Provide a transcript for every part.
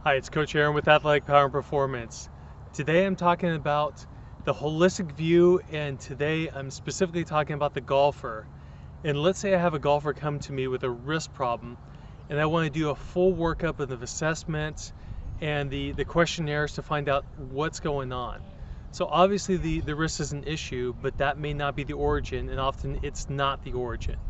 Hi, it's Coach Aaron with Athletic Power and Performance. Today I'm talking about the holistic view, and today I'm specifically talking about the golfer. And let's say I have a golfer come to me with a wrist problem, and I want to do a full workup of the assessments and the questionnaires to find out what's going on. So obviously the wrist is an issue, but that may not be the origin, and often it's not the origin.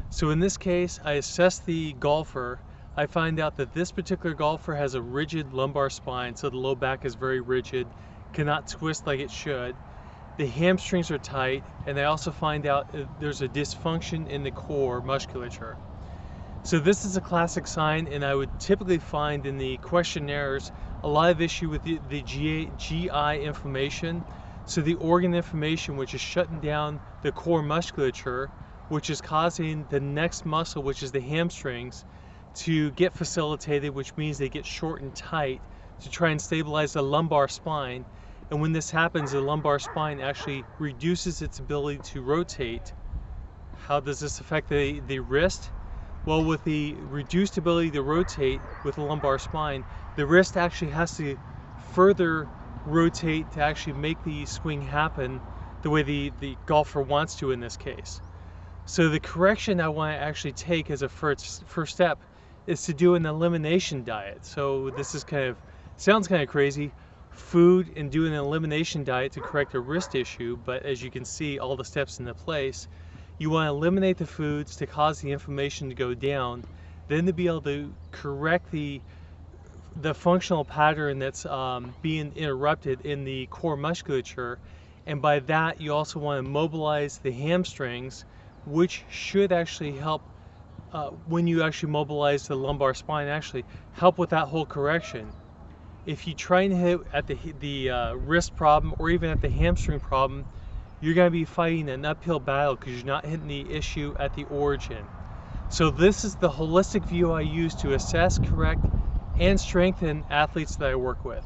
So in this case, I assess the golfer. I find out that this particular golfer has a rigid lumbar spine, so the low back is very rigid, cannot twist like it should. The hamstrings are tight, and I also find out there's a dysfunction in the core musculature. So this is a classic sign, and I would typically find in the questionnaires a lot of issue with the GI inflammation. So the organ inflammation, which is shutting down the core musculature, which is causing the next muscle, which is the hamstrings, to get facilitated, which means they get short and tight to try and stabilize the lumbar spine. And when this happens, the lumbar spine actually reduces its ability to rotate. How does this affect the wrist? Well, with the reduced ability to rotate with the lumbar spine, the wrist actually has to further rotate to actually make the swing happen the way the golfer wants to in this case. So the correction I want to actually take as a first step is to do an elimination diet. So this is sounds kind of crazy, food and do an elimination diet to correct a wrist issue, but as you can see all the steps into place. You want to eliminate the foods to cause the inflammation to go down, then to be able to correct the functional pattern that's being interrupted in the core musculature, and by that you also want to mobilize the hamstrings, which should actually help when you actually mobilize the lumbar spine, actually help with that whole correction. If you try and hit at the wrist problem or even at the hamstring problem, you're going to be fighting an uphill battle because you're not hitting the issue at the origin. So this is the holistic view I use to assess, correct, and strengthen athletes that I work with.